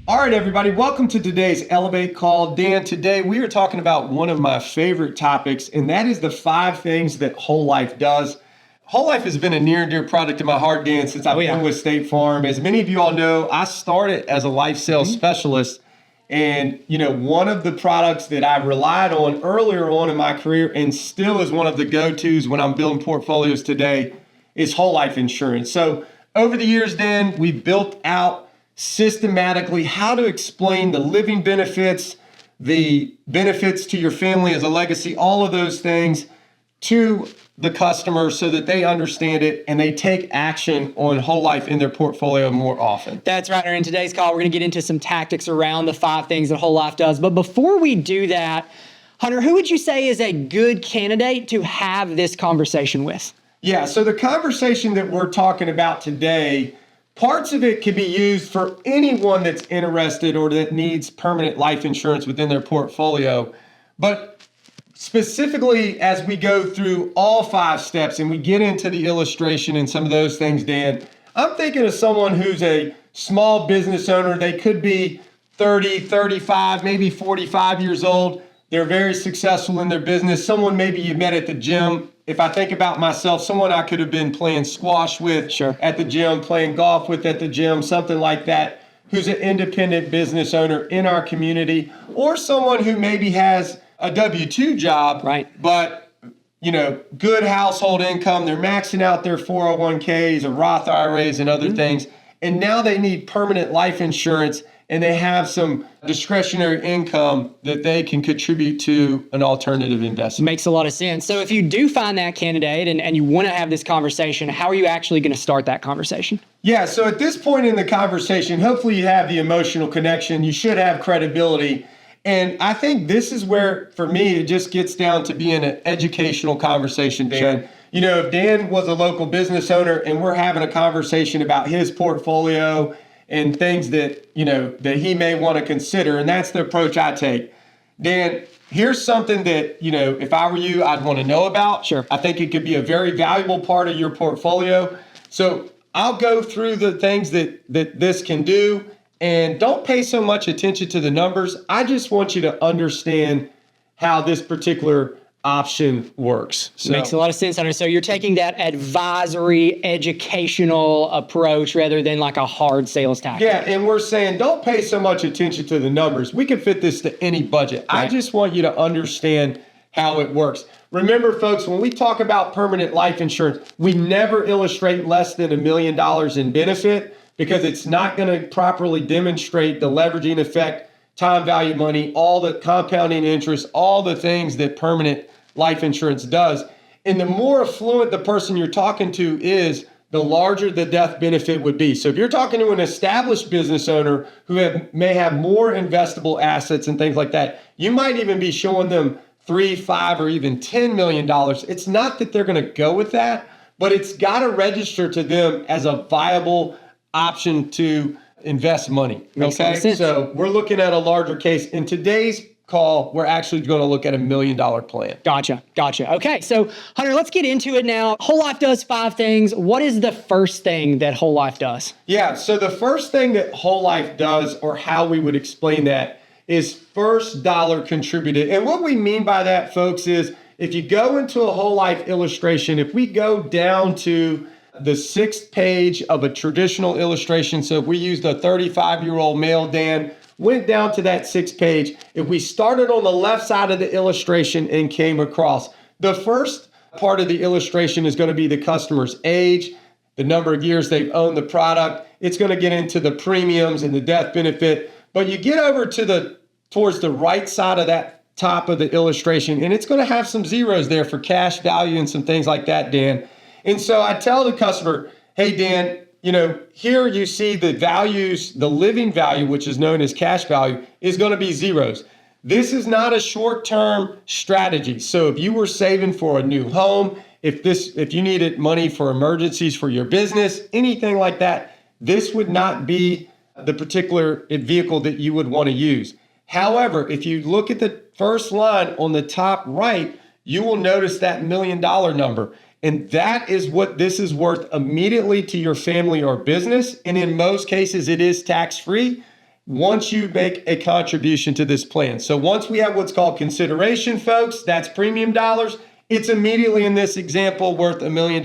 All right, everybody, welcome to today's Elevate Call. Dan, today we are talking about one of my favorite topics, and that is the 5 things that Whole Life does. Whole Life has been a near and dear product in my heart, Dan, since I've been with State Farm. As many of you all know, I started as a life sales specialist, and one of the products that I relied on earlier on in my career and still is one of the go-tos when I'm building portfolios today is whole life insurance. So over the years, Dan, we've built out systematically how to explain the living benefits, the benefits to your family as a legacy, all of those things to the customer so that they understand it and they take action on whole life in their portfolio more often. That's right. In today's call, we're going to get into some tactics around the 5 things that Whole Life does. But before we do that, Hunter, who would you say is a good candidate to have this conversation with? Yeah, so the conversation that we're talking about today, parts of it can be used for anyone that's interested or that needs permanent life insurance within their portfolio. But specifically, as we go through all 5 steps and we get into the illustration and some of those things, Dan, I'm thinking of someone who's a small business owner. They could be 30, 35, maybe 45 years old. They're very successful in their business. Someone maybe you met at the gym. If I think about myself, someone I could have been playing squash with at the gym, playing golf with at the gym, something like that, who's an independent business owner in our community, or someone who maybe has a W-2 job, but good household income. They're maxing out their 401ks or Roth IRAs and other things, and now they need permanent life insurance, and they have some discretionary income that they can contribute to an alternative investment. Makes a lot of sense. So if you do find that candidate and you want to have this conversation, how are you actually going to start that conversation? Yeah, so at this point in the conversation, hopefully you have the emotional connection. You should have credibility. And I think this is where, for me, it just gets down to being an educational conversation, Dan. Sure. If Dan was a local business owner and we're having a conversation about his portfolio and things that, that he may want to consider, and that's the approach I take. Dan, here's something that, if I were you, I'd want to know about. Sure. I think it could be a very valuable part of your portfolio. So I'll go through the things that this can do, and don't pay so much attention to the numbers. I just want you to understand how this particular option works. So, makes a lot of sense, Hunter. So you're taking that advisory, educational approach rather than like a hard sales tactic. Yeah, and we're saying don't pay so much attention to the numbers. We can fit this to any budget. Right. I just want you to understand how it works. Remember, folks, when we talk about permanent life insurance, we never illustrate less than $1 million in benefit because it's not going to properly demonstrate the leveraging effect, time value money, all the compounding interest, all the things that permanent life insurance does. And the more affluent the person you're talking to is, the larger the death benefit would be. So if you're talking to an established business owner who may have more investable assets and things like that, you might even be showing them $3, $5, or even $10 million. It's not that they're going to go with that, but it's got to register to them as a viable option to invest money. Okay, so we're looking at a larger case. In today's call, we're actually going to look at $1 million plan. Gotcha. Okay, so Hunter, let's get into it now. Whole Life does 5 things. What is the first thing that Whole Life does? Yeah, so the first thing that Whole Life does, or how we would explain that, is first dollar contributed. And what we mean by that, folks, is if you go into a Whole Life illustration, if we go down to the 6th page of a traditional illustration, so if we used a 35-year-old male, Dan, went down to that 6th page, if we started on the left side of the illustration and came across, the first part of the illustration is going to be the customer's age, the number of years they've owned the product. It's going to get into the premiums and the death benefit. But you get over to towards the right side of that top of the illustration, and it's going to have some zeros there for cash value and some things like that, Dan. And so I tell the customer, hey, Dan, here you see the values, the living value, which is known as cash value, is going to be zeros. This is not a short-term strategy. So if you were saving for a new home, if you needed money for emergencies for your business, anything like that, this would not be the particular vehicle that you would want to use. However, if you look at the first line on the top right, you will notice that $1 million number. And that is what this is worth immediately to your family or business. And in most cases, it is tax-free. once you make a contribution to this plan. So once we have what's called consideration, folks, that's premium dollars. It's immediately in this example worth $1 million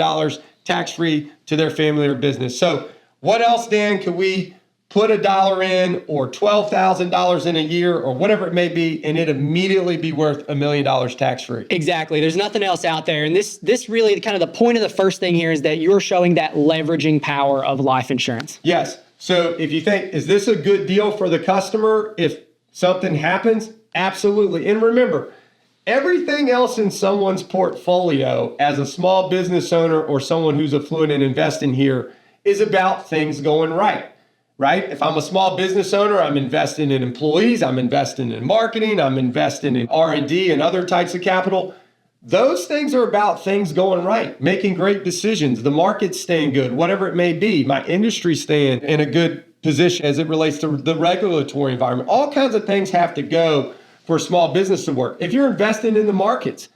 tax-free to their family or business. So what else, Dan, could we put $1 in or $12,000 in a year or whatever it may be, and it immediately be worth $1 million tax-free? Exactly. There's nothing else out there. And this really kind of the point of the first thing here is that you're showing that leveraging power of life insurance. Yes. So if you think, is this a good deal for the customer if something happens? Absolutely. And remember, everything else in someone's portfolio as a small business owner or someone who's affluent and investing here is about things going right. If I'm a small business owner, I'm investing in employees, I'm investing in marketing, I'm investing in R&D and other types of capital. Those things are about things going right, making great decisions, the market's staying good, whatever it may be, my industry staying in a good position as it relates to the regulatory environment. All kinds of things have to go for a small business to work. If you're investing in the markets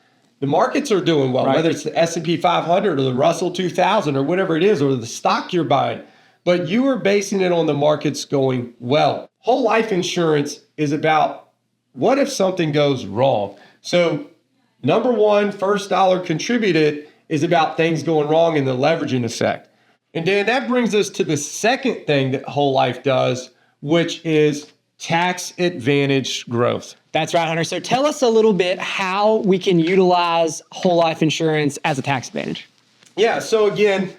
are doing well, whether it's the S&P 500 or the Russell 2000 or whatever it is, or the stock you're buying, but you are basing it on the markets going well. Whole life insurance is about what if something goes wrong? So number one, first dollar contributed is about things going wrong and the leveraging effect. And Dan, that brings us to the second thing that whole life does, which is tax advantage growth. That's right, Hunter. So tell us a little bit how we can utilize whole life insurance as a tax advantage. Yeah, so again,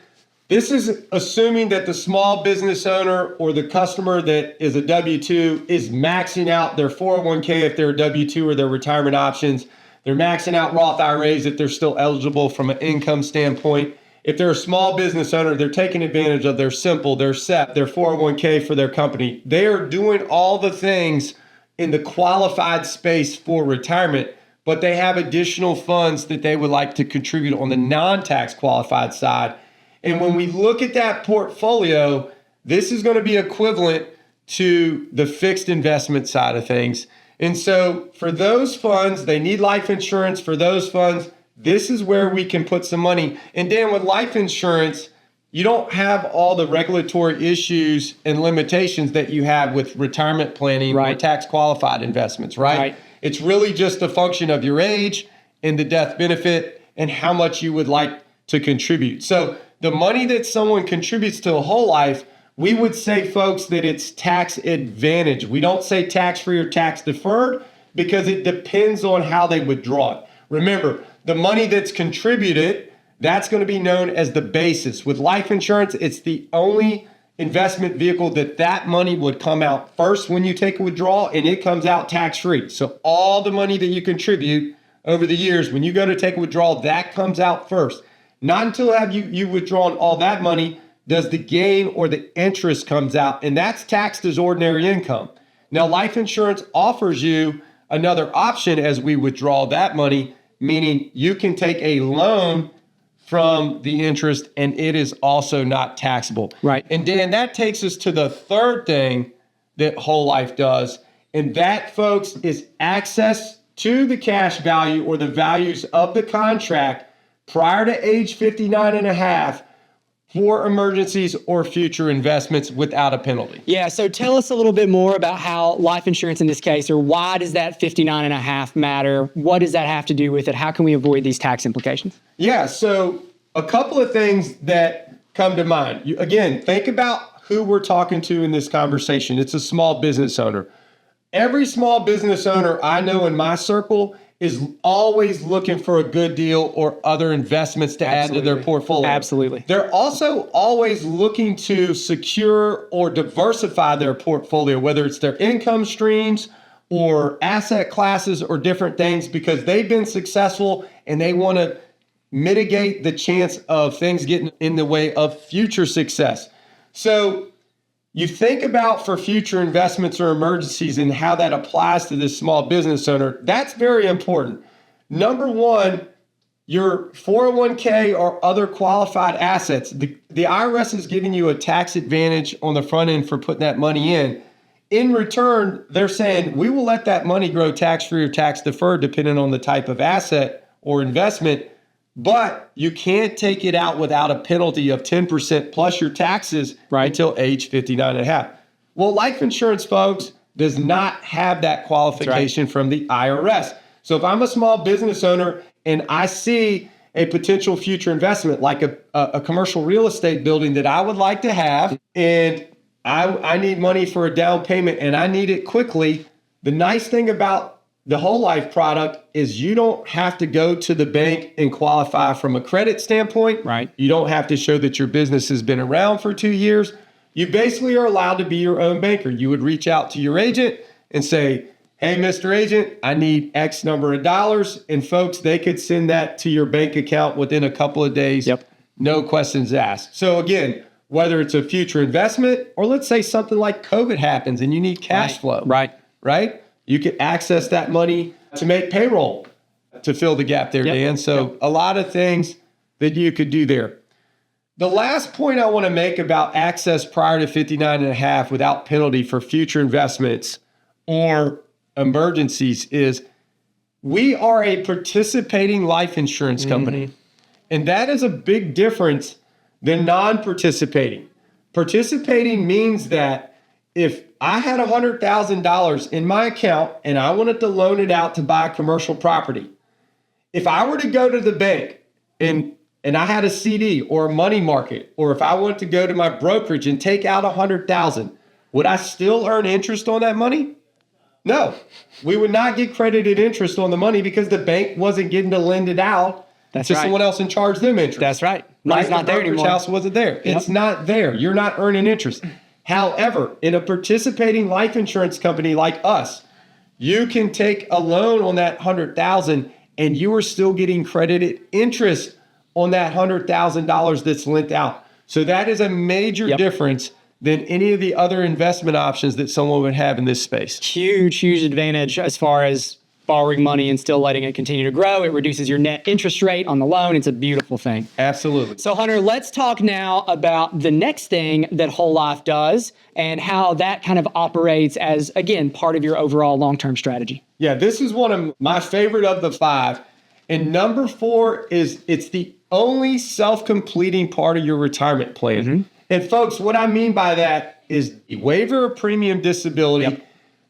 this is assuming that the small business owner or the customer that is a W-2 is maxing out their 401k if they're a W-2 or their retirement options. They're maxing out Roth IRAs if they're still eligible from an income standpoint. If they're a small business owner, they're taking advantage of their simple, their SEP, their 401k for their company. They are doing all the things in the qualified space for retirement, but they have additional funds that they would like to contribute on the non-tax qualified side. And when we look at that portfolio, this is going to be equivalent to the fixed investment side of things. And so for those funds, they need life insurance. For those funds, this is where we can put some money. And Dan, with life insurance, you don't have all the regulatory issues and limitations that you have with retirement planning or tax qualified investments, right? It's really just a function of your age and the death benefit and how much you would like to contribute. So the money that someone contributes to a whole life, we would say, folks, that it's tax advantage. We don't say tax free or tax deferred because it depends on how they withdraw it. Remember, the money that's contributed, that's going to be known as the basis. With life insurance, it's the only investment vehicle that money would come out first when you take a withdrawal, and it comes out tax free. So all the money that you contribute over the years, when you go to take a withdrawal, that comes out first. Not until have you withdrawn all that money does the gain or the interest comes out, and that's taxed as ordinary income. Now, life insurance offers you another option as we withdraw that money, meaning you can take a loan from the interest and it is also not taxable. Right. And Dan, that takes us to the third thing that whole life does, and that, folks, is access to the cash value or the values of the contract prior to age 59 and a half for emergencies or future investments without a penalty. Yeah, so tell us a little bit more about how life insurance in this case, or why does that 59 and a half matter? What does that have to do with it? How can we avoid these tax implications? Yeah, so a couple of things that come to mind. Again, think about who we're talking to in this conversation. It's a small business owner. Every small business owner I know in my circle is always looking for a good deal or other investments to add to their portfolio. Absolutely. They're also always looking to secure or diversify their portfolio, whether it's their income streams or asset classes or different things, because they've been successful and they want to mitigate the chance of things getting in the way of future success. So you think about for future investments or emergencies and how that applies to this small business owner. That's very important. Number one, your 401k or other qualified assets. The IRS is giving you a tax advantage on the front end for putting that money in. In return, they're saying we will let that money grow tax-free or tax deferred depending on the type of asset or investment, but you can't take it out without a penalty of 10% plus your taxes until age 59 and a half. Well, life insurance, folks, does not have that qualification from the IRS. So if I'm a small business owner and I see a potential future investment like a commercial real estate building that I would like to have, and I need money for a down payment and I need it quickly, the nice thing about the whole life product is you don't have to go to the bank and qualify from a credit standpoint. Right. You don't have to show that your business has been around for 2 years. You basically are allowed to be your own banker. You would reach out to your agent and say, hey, Mr. Agent, I need X number of dollars. And folks, they could send that to your bank account within a couple of days. Yep. No questions asked. So again, whether it's a future investment or let's say something like COVID happens and you need cash flow. Right? You can access that money to make payroll to fill the gap there, Dan. So a lot of things that you could do there. The last point I want to make about access prior to 59 and a half without penalty for future investments or emergencies is we are a participating life insurance company. And that is a big difference than non-participating. Participating means that if I had $100,000 in my account and I wanted to loan it out to buy commercial property, if I were to go to the bank and I had a CD or a money market, or if I wanted to go to my brokerage and take out $100,000, would I still earn interest on that money? No, we would not get credited interest on the money because the bank wasn't getting to lend it out to someone else and charge them interest. That's right. Money's not there anymore. The house wasn't there. It's not there. You're not earning interest. However, in a participating life insurance company like us, you can take a loan on that $100,000 and you are still getting credited interest on that $100,000 that's lent out. So that is a major difference than any of the other investment options that someone would have in this space. Huge advantage as far as borrowing money and still letting it continue to grow. It reduces your net interest rate on the loan. It's a beautiful thing. Absolutely. So Hunter, let's talk now about the next thing that Whole Life does and how that kind of operates as, again, part of your overall long-term strategy. Yeah, this is one of my favorite of the 5. And number 4 is it's the only self-completing part of your retirement plan. And folks, what I mean by that is the waiver of premium disability.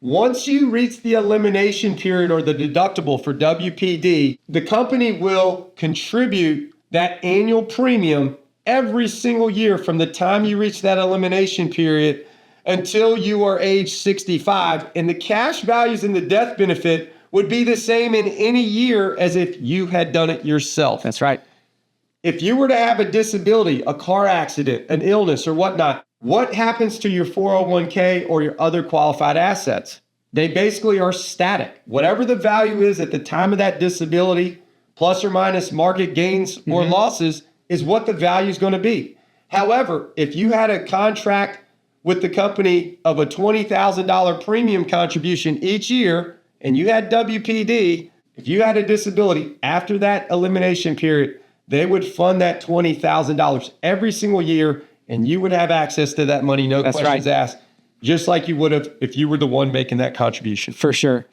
Once you reach the elimination period or the deductible for WPD, the company will contribute that annual premium every single year from the time you reach that elimination period until you are age 65. And the cash values and the death benefit would be the same in any year as if you had done it yourself. That's right. If you were to have a disability, a car accident, an illness or whatnot, what happens to your 401k or your other qualified assets? They basically are static. Whatever the value is at the time of that disability, plus or minus market gains or losses, is what the value is going to be. However, if you had a contract with the company of a $20,000 premium contribution each year, and you had WPD, if you had a disability after that elimination period, they would fund that $20,000 every single year, and you would have access to that money, no questions asked, just like you would have if you were the one making that contribution. For sure.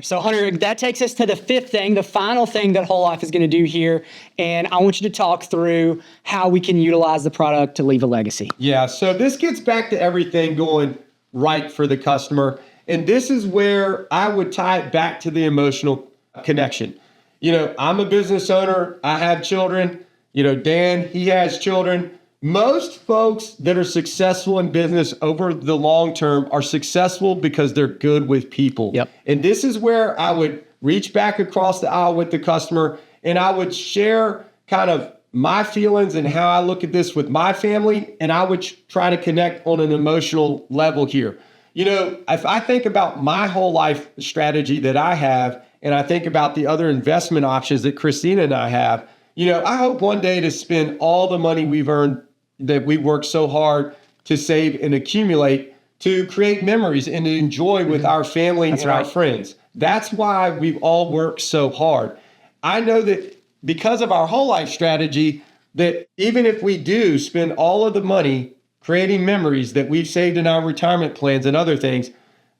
So Hunter, that takes us to the 5th thing, the final thing that Whole Life is going to do here. And I want you to talk through how we can utilize the product to leave a legacy. Yeah, so this gets back to everything going right for the customer. And this is where I would tie it back to the emotional connection. You know, I'm a business owner. I have children. You know, Dan, he has children. Most folks that are successful in business over the long term are successful because they're good with people. And this is where I would reach back across the aisle with the customer and I would share kind of my feelings and how I look at this with my family. And I would try to connect on an emotional level here. You know, if I think about my whole life strategy that I have, and I think about the other investment options that Christina and I have, you know, I hope one day to spend all the money we've earned that we worked so hard to save and accumulate to create memories and to enjoy with our family and our friends. That's why we've all worked so hard. I know that because of our whole life strategy, that even if we do spend all of the money creating memories that we've saved in our retirement plans and other things,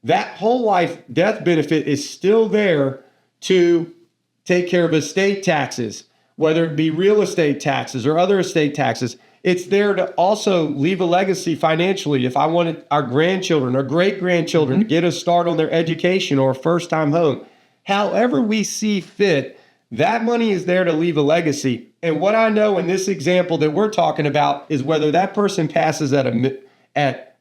that whole life death benefit is still there to take care of estate taxes, whether it be real estate taxes or other estate taxes. It's there to also leave a legacy financially. If I wanted our grandchildren or great-grandchildren to get a start on their education or a first-time home, however we see fit, that money is there to leave a legacy. And what I know in this example that we're talking about is whether that person passes at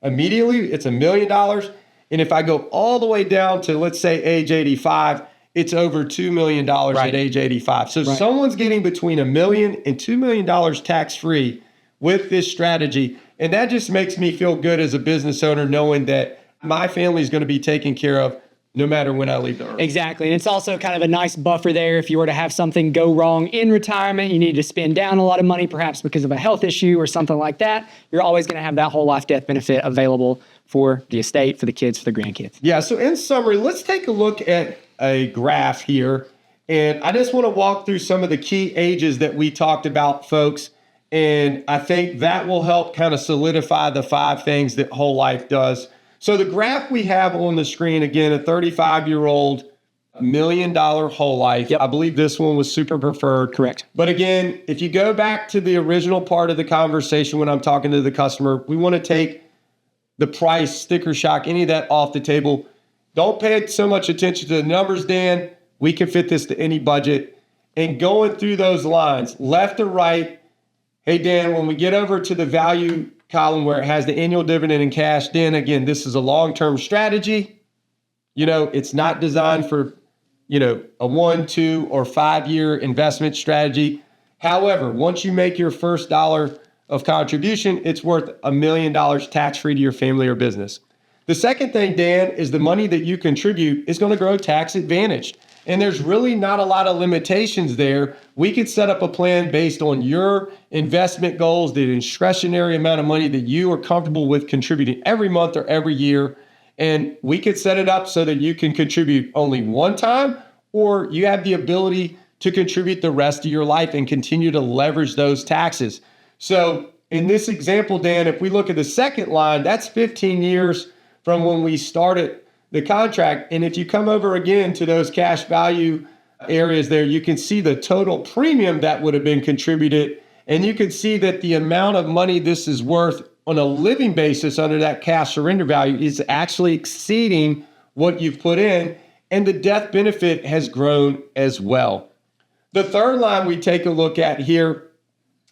immediately, it's $1 million. And if I go all the way down to, let's say, age 85, it's over $2 million at age 85. So someone's getting between $1 million and $2 million tax-free with this strategy. And that just makes me feel good as a business owner, knowing that my family is going to be taken care of no matter when I leave the earth. Exactly. And it's also kind of a nice buffer there. If you were to have something go wrong in retirement, you need to spend down a lot of money, perhaps because of a health issue or something like that, you're always going to have that whole life death benefit available for the estate, for the kids, for the grandkids. Yeah. So in summary, let's take a look at a graph here. And I just want to walk through some of the key ages that we talked about, folks. And I think that will help kind of solidify the 5 things that whole life does. So the graph we have on the screen, again, a 35-year-old $1 million whole life. Yep. I believe this one was super preferred. Correct. But again, if you go back to the original part of the conversation when I'm talking to the customer, we want to take the price, sticker shock, any of that off the table. Don't pay so much attention to the numbers, Dan. We can fit this to any budget. And going through those lines, left or right, hey, Dan, when we get over to the value column where it has the annual dividend in cash, Dan, again, this is a long-term strategy. It's not designed for, a 1, 2, or 5-year investment strategy. However, once you make your first dollar of contribution, it's worth $1 million tax-free to your family or business. The second thing, Dan, is the money that you contribute is going to grow tax advantaged. And there's really not a lot of limitations there. We could set up a plan based on your investment goals, the discretionary amount of money that you are comfortable with contributing every month or every year. And we could set it up so that you can contribute only one time, or you have the ability to contribute the rest of your life and continue to leverage those taxes. So in this example, Dan, if we look at the second line, that's 15 years from when we started the contract. And if you come over again to those cash value areas there, you can see the total premium that would have been contributed. And you can see that the amount of money this is worth on a living basis under that cash surrender value is actually exceeding what you've put in. And the death benefit has grown as well. The third line we take a look at here,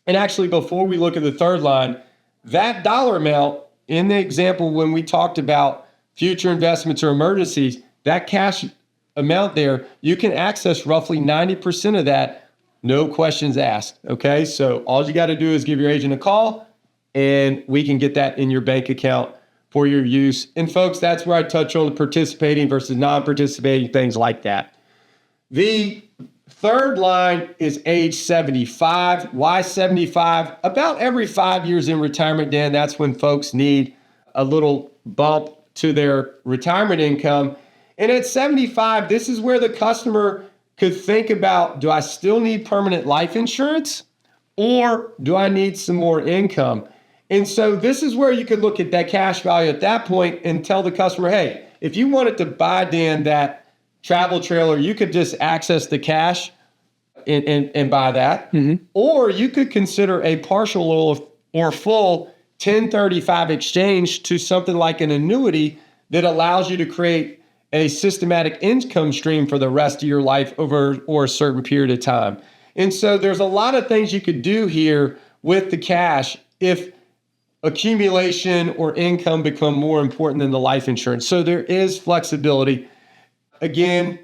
and actually before we look at the third line, that dollar amount in the example when we talked about future investments or emergencies, that cash amount there, you can access roughly 90% of that, no questions asked, okay? So all you got to do is give your agent a call, and we can get that in your bank account for your use. And folks, that's where I touch on the participating versus non-participating, things like that. The third line is age 75. Why 75? About every 5 years in retirement, Dan, that's when folks need a little bump to their retirement income. And at 75, this is where the customer could think about, do I still need permanent life insurance or do I need some more income? And so this is where you could look at that cash value at that point and tell the customer, hey, if you wanted to buy, Dan, that travel trailer, you could just access the cash and buy that. Mm-hmm. Or you could consider a partial or full 1035 exchange to something like an annuity that allows you to create a systematic income stream for the rest of your life over or a certain period of time. And so there's a lot of things you could do here with the cash if accumulation or income become more important than the life insurance. So there is flexibility. Again,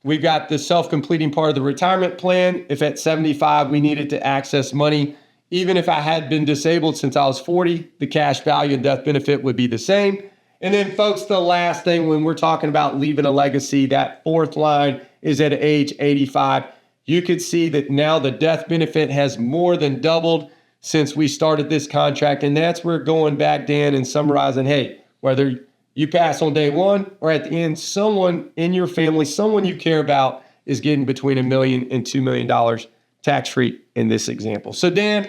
we've got the self-completing part of the retirement plan. If at 75 we needed to access money, even if I had been disabled since I was 40, the cash value and death benefit would be the same. And then, folks, the last thing when we're talking about leaving a legacy, that fourth line is at age 85. You could see that now the death benefit has more than doubled since we started this contract. And that's where going back, Dan, and summarizing, hey, whether you pass on day one or at the end, someone in your family, someone you care about is getting between $1 million and $2 million tax-free in this example. So, Dan,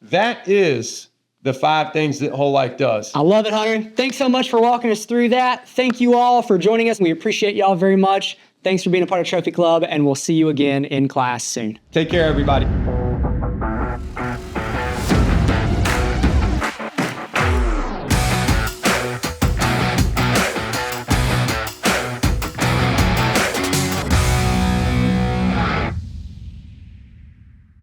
that is the 5 things that whole life does. I love it, Hunter. Thanks so much for walking us through that. Thank you all for joining us. We appreciate y'all very much. Thanks for being a part of Trophy Club, and we'll see you again in class soon. Take care, everybody.